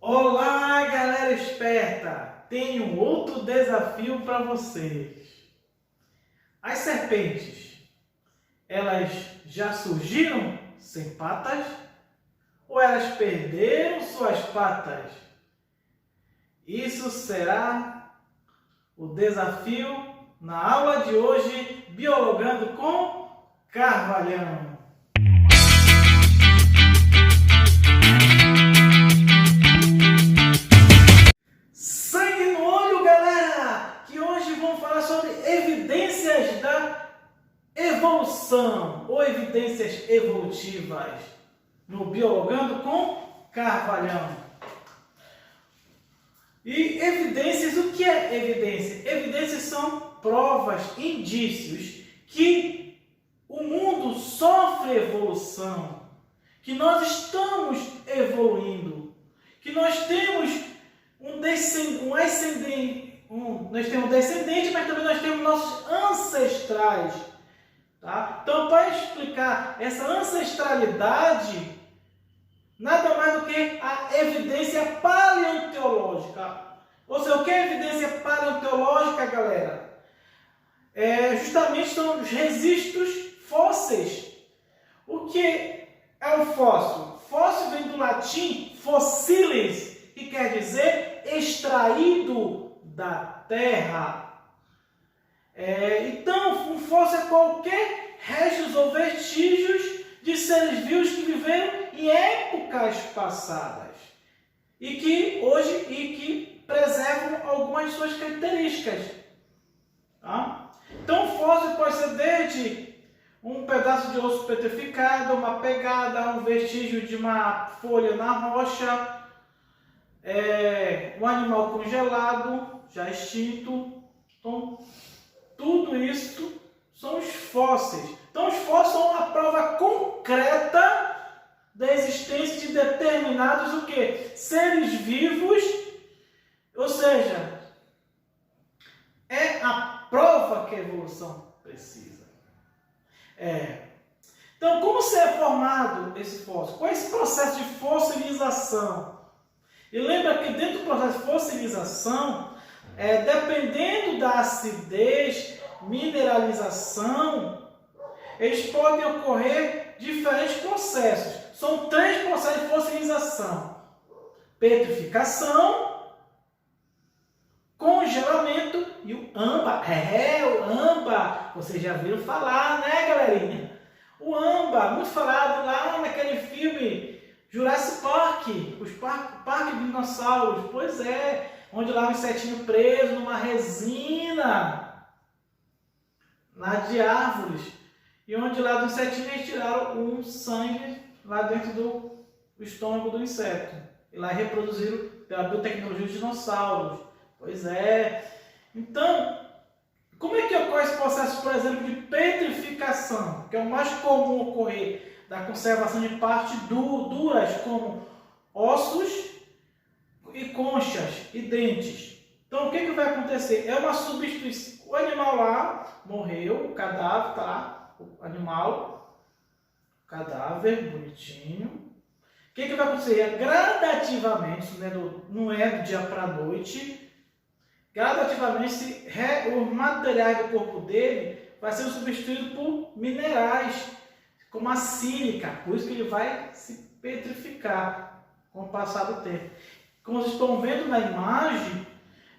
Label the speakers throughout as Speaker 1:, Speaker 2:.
Speaker 1: Olá, galera esperta! Tenho outro desafio para vocês. As serpentes, elas já surgiram sem patas ou elas perderam suas patas? Isso será o desafio na aula de hoje, Biologando com Carvalhão. Sangue no olho, galera! Que hoje vamos falar sobre evidências da evolução ou evidências evolutivas no Biologando com Carvalhão. E evidências, o que é evidência? Evidências são provas, indícios que o mundo sofre evolução, que nós estamos evoluindo, que nós temos nós temos descendente, mas também nós temos nossos ancestrais. Tá? Então, para explicar essa ancestralidade, nada mais do que a evidência paleontológica. Ou seja, o que é evidência paleontológica, galera? Justamente são os registros fósseis. O que é um fóssil? Fóssil vem do latim fossilis, que quer dizer extraído da terra. Então, um fóssil é qualquer restos ou vestígios de seres vivos que viveram em épocas passadas e que preservam algumas de suas características. Tá? Então, um fóssil pode ser desde um pedaço de osso petrificado, uma pegada, um vestígio de uma folha na rocha, um animal congelado, já extinto. Então, tudo isso são os fósseis. Então, os fósseis são uma prova concreta da existência de determinados o quê? Seres vivos, ou seja, é a prova que a evolução precisa. Então, como é formado esse fóssil? Qual é esse processo de fossilização? E lembra que dentro do processo de fossilização, dependendo da acidez, mineralização, eles podem ocorrer diferentes processos. São 3 processos de fossilização: petrificação, congelamento e o AMBA. O AMBA, vocês já viram falar, né, galerinha? O AMBA, muito falado lá naquele filme Jurassic Park, Parque de Dinossauros. Pois é, onde lá um insetinho preso numa resina lá de árvores, e onde lá do insetinho eles tiraram um sangue lá dentro do estômago do inseto, e lá reproduziram pela biotecnologia dos dinossauros. Pois é. Então, como é que ocorre esse processo, por exemplo, de petrificação, que é o mais comum ocorrer da conservação de partes duras, como ossos e conchas e dentes? Então, o que vai acontecer? É uma substituição. O animal lá morreu, o cadáver está lá, o animal, cadáver, bonitinho. O que vai acontecer? Gradativamente, isso não é do dia para a noite, gradativamente os materiais do corpo dele vai ser substituído por minerais, como a sílica, por isso que ele vai se petrificar com o passar do tempo. Como vocês estão vendo na imagem,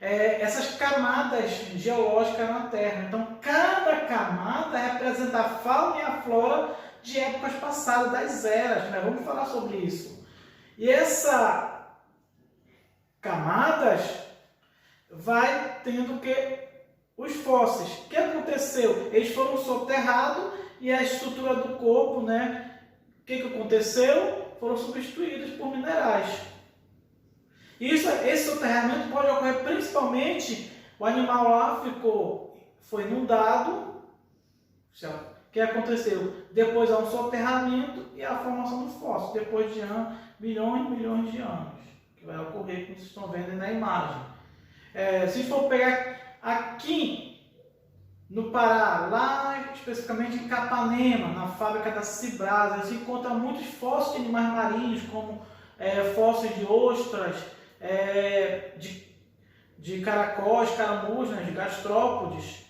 Speaker 1: essas camadas geológicas na Terra. Então, cada camada representa a fauna e a flora de épocas passadas, das eras, né? Vamos falar sobre isso. E essas camadas vai tendo os fósseis. O que aconteceu? Eles foram soterrados e a estrutura do corpo, né? O que aconteceu? Foram substituídos por minerais. Esse soterramento pode ocorrer principalmente, o animal lá foi inundado. O que aconteceu? Depois há um soterramento e a formação do fóssil, depois de milhões e milhões de anos, que vai ocorrer, como vocês estão vendo aí na imagem. Se for pegar aqui no Pará, lá especificamente em Capanema, na fábrica da Cibrasa, se encontra muitos fósseis de animais marinhos, como fósseis de ostras, de caracóis, caramujos, né, de gastrópodes.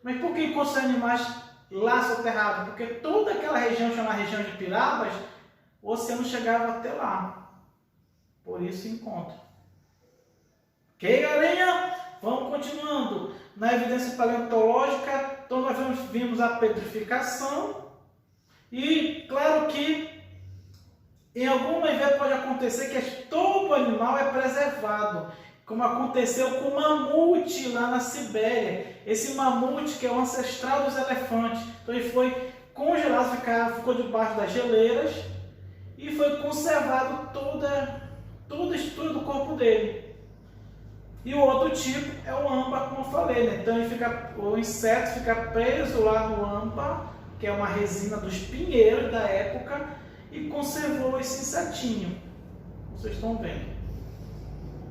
Speaker 1: Mas por que encontra animais lá soterrados? Porque toda aquela região, chamada região de Pirabas, o oceano chegava até lá. Por isso encontra. Ok, galerinha? Vamos continuando. Na evidência paleontológica, então nós vimos a petrificação. E claro que em algum evento pode acontecer que todo animal é preservado, como aconteceu com o mamute lá na Sibéria. Esse mamute que é o ancestral dos elefantes. Então ele foi congelado, ficou debaixo das geleiras e foi conservado toda a estrutura do corpo dele. E o outro tipo é o âmbar, como eu falei, né? Então o inseto fica preso lá no âmbar, que é uma resina dos pinheiros da época, e conservou esse insetinho. Vocês estão vendo.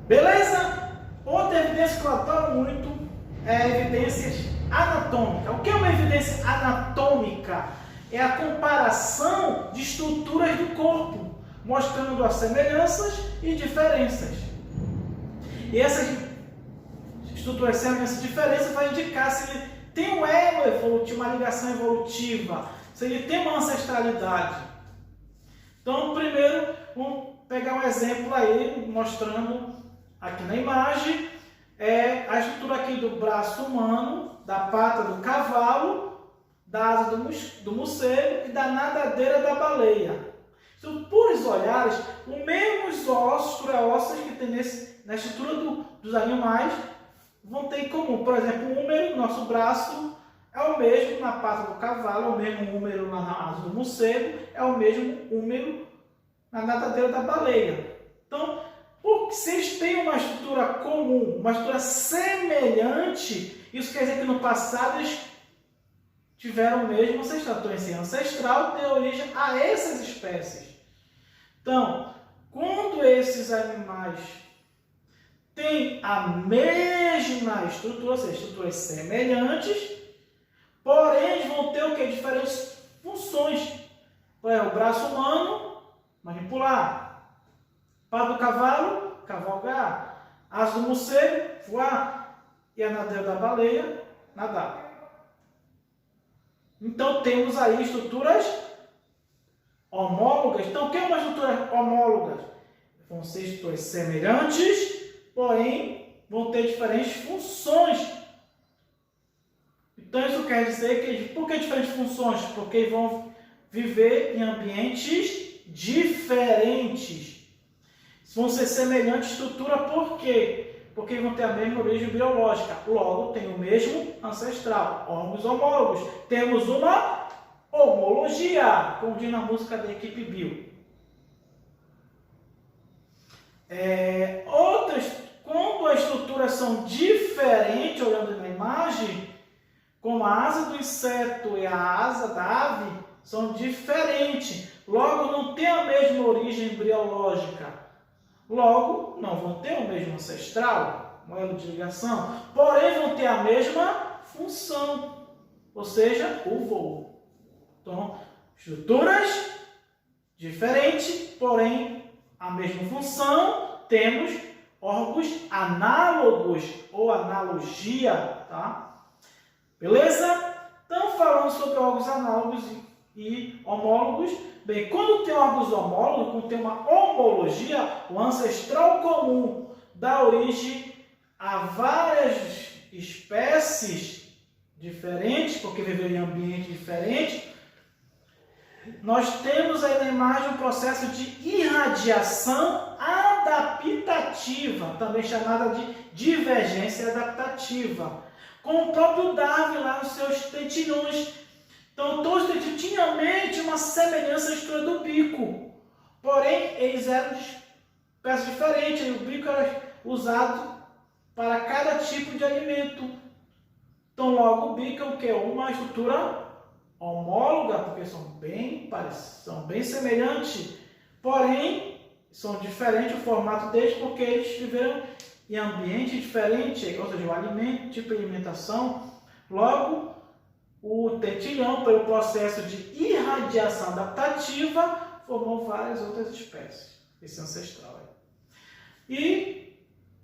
Speaker 1: Beleza? Outra evidência que eu adoro muito é evidências anatômicas. O que é uma evidência anatômica? É a comparação de estruturas do corpo, mostrando as semelhanças e diferenças. E essas estruturas, semelhanças e diferenças vai indicar se ele tem um elo evolutivo, uma ligação evolutiva, se ele tem uma ancestralidade. Então, primeiro, vamos pegar um exemplo aí, mostrando aqui na imagem, a estrutura aqui do braço humano, da pata do cavalo, da asa do morcego e da nadadeira da baleia. Então, por os olhares, os mesmos ossos, estruturas ósseas que tem na estrutura dos animais vão ter em comum. Por exemplo, o húmero, nosso braço, é o mesmo na pata do cavalo, é o mesmo húmero na asa do morcego, é o mesmo húmero na nadadeira da baleia. Então, se eles têm uma estrutura comum, uma estrutura semelhante, isso quer dizer que no passado eles tiveram o mesmo ancestral. Então, esse ancestral deu origem a essas espécies. Então, quando esses animais têm a mesma estrutura, ou seja, estruturas semelhantes, porém eles vão ter o que? Diferentes funções. Por exemplo, o braço humano, manipular. Pata do cavalo, cavalgar. Asa do morcego, voar. E a nadadeira da baleia, nadar. Então temos aí estruturas homólogas. Então o que é uma estrutura homóloga? Vão ser estruturas semelhantes, porém vão ter diferentes funções. Então isso quer dizer que, por que diferentes funções? Porque vão viver em ambientes diferentes. Vão ser semelhantes à estrutura, por quê? Porque vão ter a mesma origem biológica. Logo, tem o mesmo ancestral. Órgãos homólogos. Temos uma homologia, como diz na música da equipe Bio. Quando as estruturas são diferentes, olhando na imagem, como a asa do inseto e a asa da ave, são diferentes. Logo, não tem a mesma origem biológica. Logo, não vão ter o mesmo ancestral, um elo de ligação, porém vão ter a mesma função, ou seja, o voo. Então, estruturas diferentes, porém a mesma função, temos órgãos análogos ou analogia, tá? Beleza? Então, falando sobre órgãos análogos e homólogos, bem, quando tem órgãos homólogos, quando tem uma homologia, o ancestral comum dá origem a várias espécies diferentes, porque viveram em ambientes diferentes. Nós temos aí na imagem um processo de irradiação adaptativa, também chamada de divergência adaptativa, com o próprio Darwin lá nos seus tentilhões. Então, todos os tentilhões tinham mente uma semelhança à estrutura do bico, porém, eles eram de peças diferentes, o bico era usado para cada tipo de alimento. Então, logo, o bico é o que? Uma estrutura homóloga, porque são bem semelhantes, porém, são diferentes o formato deles, porque eles viveram em ambiente diferente, ou seja, o alimento, tipo de alimentação. Logo, o tentilhão, pelo processo de irradiação adaptativa, formou várias outras espécies, esse ancestral. E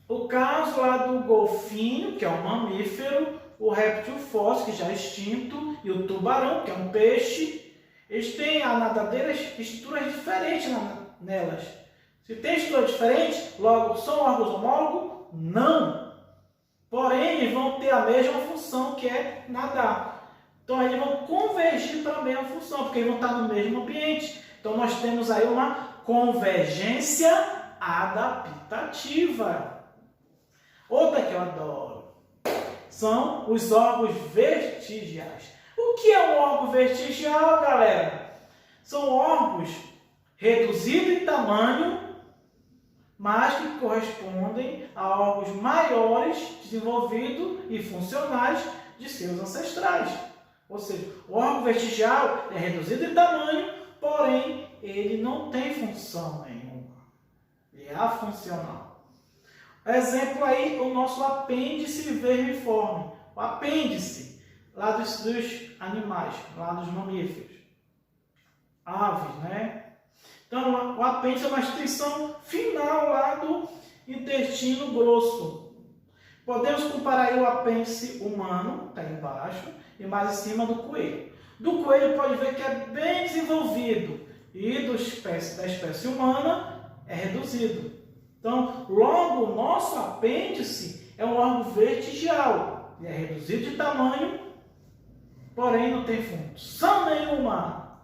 Speaker 1: O caso lá do golfinho, que é um mamífero, o réptil fóssil, que já é extinto, e o tubarão, que é um peixe, eles têm a nadadeiras estruturas diferentes nelas. Se tem estrutura diferente, logo são órgãos homólogos? Não. Porém, eles vão ter a mesma função, que é nadar. Então, eles vão convergir para a mesma função, porque eles vão estar no mesmo ambiente. Então, nós temos aí uma convergência adaptativa. Outra que eu adoro são os órgãos vestigiais. O que é um órgão vestigial, galera? São órgãos reduzidos em tamanho, mas que correspondem a órgãos maiores, desenvolvidos e funcionais de seus ancestrais. Ou seja, o órgão vestigial é reduzido em tamanho, porém ele não tem função nenhuma. Ele é afuncional. Exemplo aí, o nosso apêndice vermiforme. O apêndice lá dos animais, lá dos mamíferos. Aves, né? Então, o apêndice é uma extensão final lá do intestino grosso. Podemos comparar aí o apêndice humano, está aí embaixo, e mais em cima do coelho. Do coelho pode ver que é bem desenvolvido e da espécie humana é reduzido. Então, logo, o nosso apêndice é um órgão vestigial. Ele é reduzido de tamanho, porém não tem função nenhuma.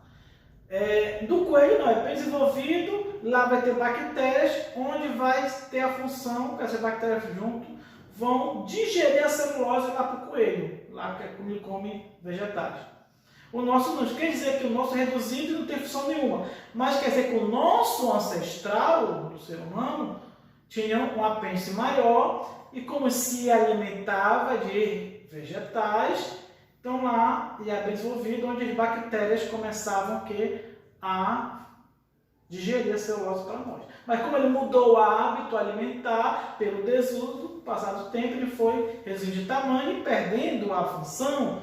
Speaker 1: Do coelho não, é bem desenvolvido, lá vai ter bactérias, onde vai ter a função que essas bactérias junto vão digerir a celulose lá para o coelho, lá que ele come vegetais. O nosso não quer dizer que o nosso é reduzido e não tem função nenhuma, mas quer dizer que o nosso ancestral, do ser humano, tinha um apêndice maior e como se alimentava de vegetais, então lá ele é bem desenvolvido, onde as bactérias começavam a digerir a celulose para nós. Mas como ele mudou o hábito alimentar pelo desuso, passado o tempo ele foi reduzindo de tamanho e perdendo a função.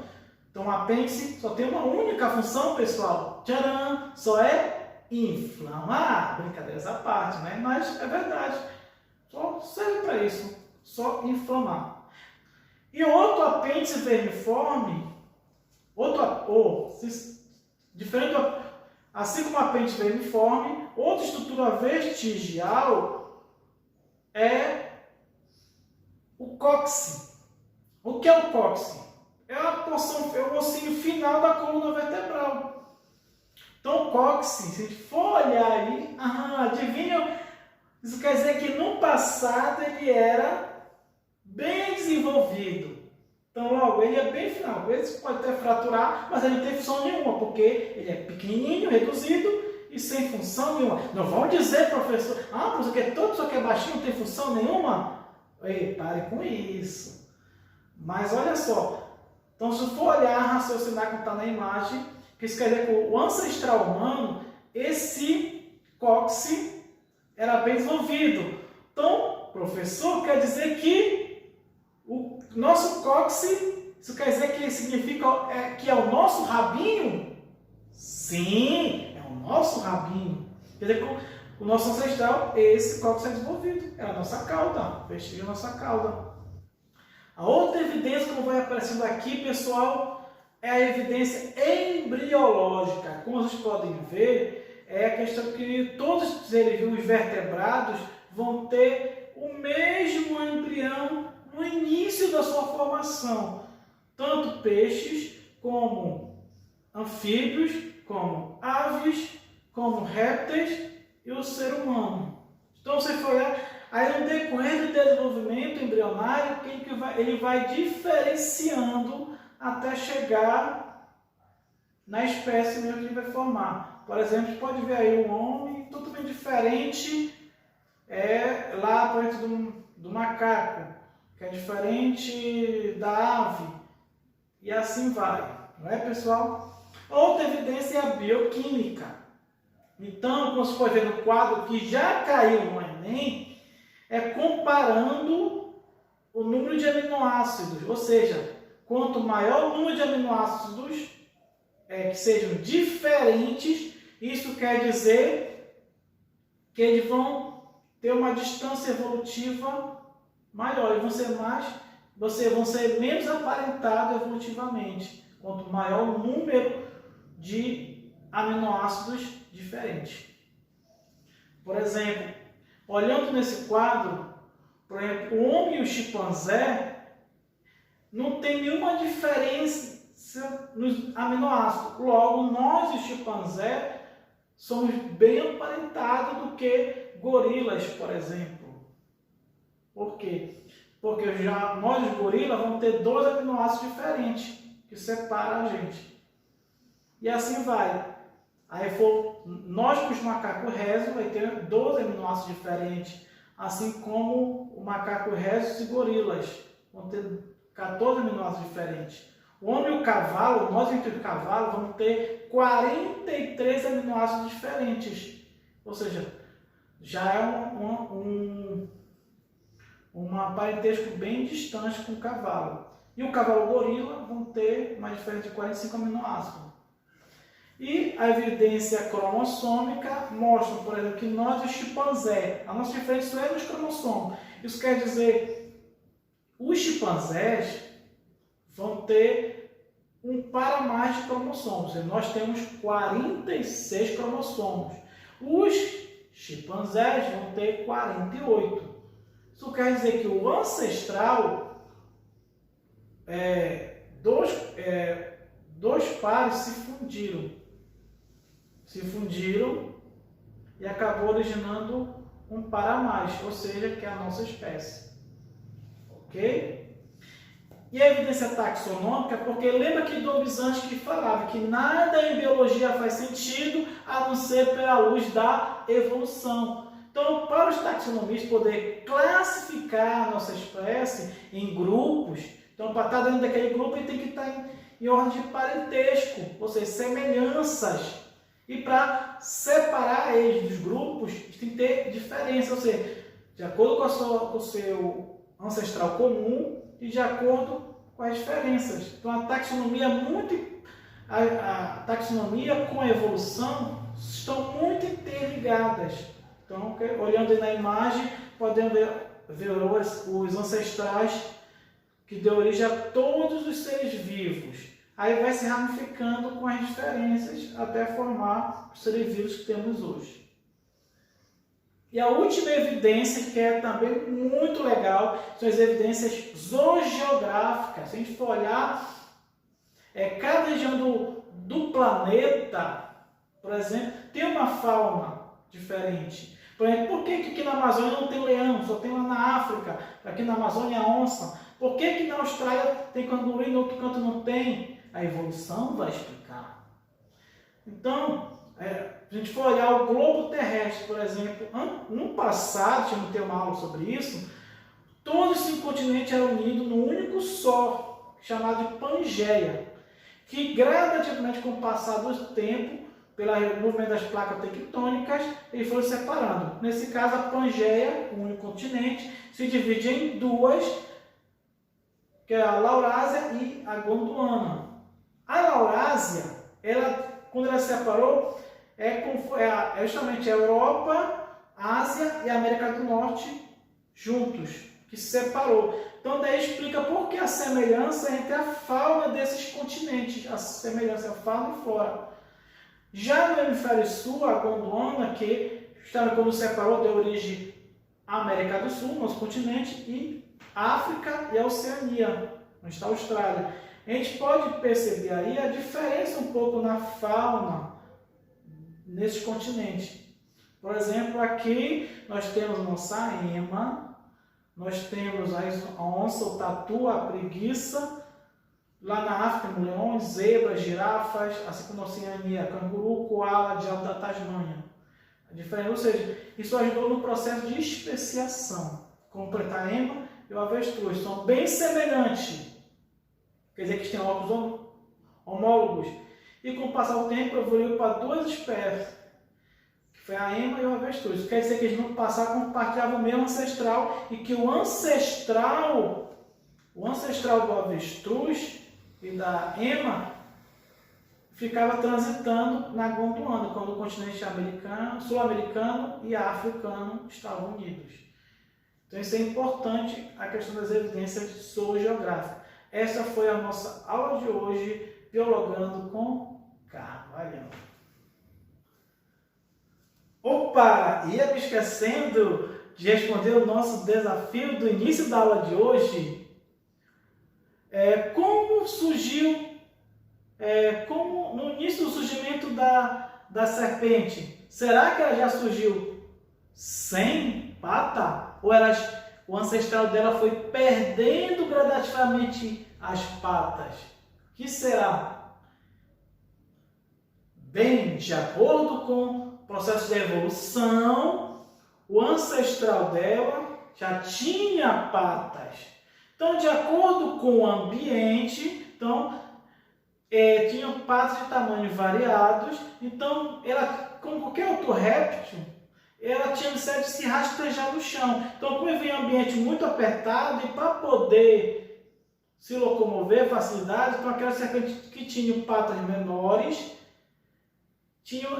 Speaker 1: Então o apêndice só tem uma única função, pessoal. Tcharam! Só é inflamar. Brincadeiras à parte, né? Mas é verdade. Só serve para isso. Só inflamar. E outro apêndice vermiforme, diferente do, assim como o apêndice vermiforme, outra estrutura vestigial é o cóccix. O que é o cóccix? É o ossinho final da coluna vertebral. Então, o cóccix, se a gente for olhar aí, adivinha? Isso quer dizer que no passado ele era bem desenvolvido. Então, logo, ele é bem final. Ele pode até fraturar, mas ele não tem função nenhuma, porque ele é pequenininho, reduzido e sem função nenhuma. Não vão dizer, professor, professor, que todo isso aqui é baixinho, não tem função nenhuma? Ei, pare com isso. Mas olha só. Então, se for olhar, raciocinar como está na imagem, que isso quer dizer que o ancestral humano, esse cóccix era bem desenvolvido. Então, professor, quer dizer que o nosso cóccix, isso quer dizer que significa que é o nosso rabinho? Sim, é o nosso rabinho. Quer dizer que o nosso ancestral, esse cóccix é desenvolvido. É a nossa cauda, vestígio da nossa cauda. A outra evidência, como vai aparecendo aqui, pessoal, é a evidência embriológica. Como vocês podem ver, é a questão que todos os seres vivos vertebrados vão ter o mesmo embrião no início da sua formação. Tanto peixes, como anfíbios, como aves, como répteis e o ser humano. Então, você for olhar, aí no decorrer do desenvolvimento embrionário, ele vai diferenciando até chegar na espécie mesmo que ele vai formar. Por exemplo, pode ver aí um homem totalmente diferente lá por dentro do macaco, que é diferente da ave, e assim vai, não é, pessoal? Outra evidência é a bioquímica. Então, como você pode ver no quadro que já caiu no Enem, é comparando o número de aminoácidos, ou seja, quanto maior o número de aminoácidos que sejam diferentes, isso quer dizer que eles vão ter uma distância evolutiva maiores, vão ser menos aparentados evolutivamente, quanto maior o número de aminoácidos diferentes. Por exemplo, olhando nesse quadro, por exemplo, o homem e o chimpanzé não tem nenhuma diferença nos aminoácidos. Logo, nós e o chimpanzé somos bem aparentados do que gorilas, por exemplo. Por quê? Porque nós, os gorilas, vamos ter 2 aminoácidos diferentes que separam a gente. E assim vai. Aí nós, com os macacos resos, vai ter 12 aminoácidos diferentes, assim como o macaco resos e gorilas vão ter 14 aminoácidos diferentes. O homem e o cavalo, nós entre o cavalo, vamos ter 43 aminoácidos diferentes. Ou seja, já é um parentesco bem distante com o cavalo. E o cavalo gorila vão ter uma diferença de 45 aminoácidos. E a evidência cromossômica mostra, por exemplo, que nós e o chimpanzé, a nossa diferença é nos cromossomos. Isso quer dizer, os chimpanzés vão ter um par a mais de cromossomos. Nós temos 46 cromossomos. Os chimpanzés vão ter 48. Isso quer dizer que o ancestral, dois pares se fundiram e acabou originando um par a mais, ou seja, que é a nossa espécie. Ok? E a evidência taxonômica, porque lembra que Dobzhansky que falava que nada em biologia faz sentido a não ser pela luz da evolução. Então, para os taxonomistas poder classificar a nossa espécie em grupos, então para estar dentro daquele grupo ele tem que estar em ordem de parentesco, ou seja, semelhanças. E para separar eles dos grupos, tem que ter diferença, ou seja, de acordo com o seu ancestral comum e de acordo com as diferenças. Então a taxonomia a taxonomia com a evolução estão muito interligadas. Então, olhando aí na imagem, podemos ver os ancestrais que deu origem a todos os seres vivos. Aí vai se ramificando com as diferenças até formar os seres vivos que temos hoje. E a última evidência, que é também muito legal, são as evidências zoogeográficas. Se a gente for olhar, cada região do planeta, por exemplo, tem uma fauna diferente. Por exemplo, por que aqui na Amazônia não tem leão, só tem lá na África, aqui na Amazônia a onça? Por que na Austrália tem canguru e no outro canto não tem? A evolução vai explicar. Então, se a gente for olhar o globo terrestre, por exemplo, no passado, tinha que ter uma aula sobre isso, todos os 5 continentes eram unidos num único só, chamado de Pangeia, que gradativamente, com o passar do tempo, pelo movimento das placas tectônicas, eles foram separando. Nesse caso, a Pangeia, o único continente, se divide em 2, que é a Laurásia e a Gondwana. A Laurásia, quando ela se separou, justamente a Europa, a Ásia e a América do Norte juntos, que se separou. Então, daí explica por que a semelhança entre a fauna desses continentes, a semelhança entre fauna e flora. Já no hemisfério sul, a Gondwana, que justamente quando separou, deu origem à América do Sul, nosso continente, e África e a Oceania, onde está a Austrália. A gente pode perceber aí a diferença um pouco na fauna nesses continentes. Por exemplo, aqui nós temos nossa ema, nós temos a onça, o tatu, a preguiça. Lá na África, leões, zebras, girafas, assim como na Oceania, canguru, koala, diabo da Tasmânia. A diferença, ou seja, isso ajudou no processo de especiação. Como a ema e o avestruz são bem semelhantes. Quer dizer que eles têm órgãos homólogos. E com o passar do tempo, evoluiu para 2 espécies, que foi a ema e o avestruz. Isso quer dizer que eles no passado compartilhavam o mesmo ancestral e que o ancestral do avestruz e da ema ficava transitando na Gondwana, quando o continente sul-americano e africano estavam unidos. Então isso é importante, a questão das evidências zoogeográficas. Essa foi a nossa aula de hoje, Biologando com Carvalhão. Opa! Ia me esquecendo de responder o nosso desafio do início da aula de hoje. Como surgiu, como no início do surgimento da serpente? Será que ela já surgiu sem pata? Ou o ancestral dela foi perdendo gradativamente as patas? O que será? Bem, de acordo com o processo de evolução, o ancestral dela já tinha patas. Então, de acordo com o ambiente, tinham patas de tamanho variados. Então, ela, como qualquer outro réptil, ela tinha necessidade de se rastejar no chão. Então, como vem um ambiente muito apertado, e para poder se locomover, facilidade, então aquelas serpentes que tinham patas menores,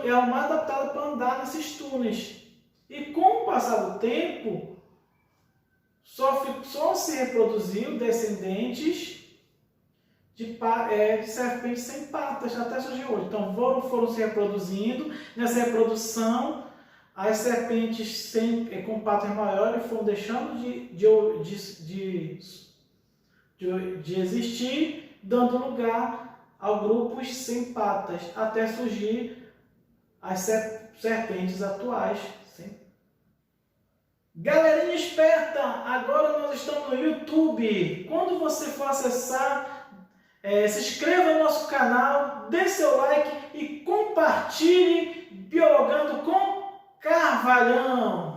Speaker 1: eram mais adaptadas para andar nesses túneis. E com o passar do tempo, só se reproduziu descendentes de serpentes sem patas, até surgir hoje. Então foram se reproduzindo. Nessa reprodução, as serpentes com patas maiores foram deixando de existir, dando lugar a grupos sem patas, até surgir as serpentes atuais. Galerinha esperta, agora nós estamos no YouTube. Quando você for acessar, se inscreva no nosso canal, dê seu like e compartilhe Biologando com Carvalhão.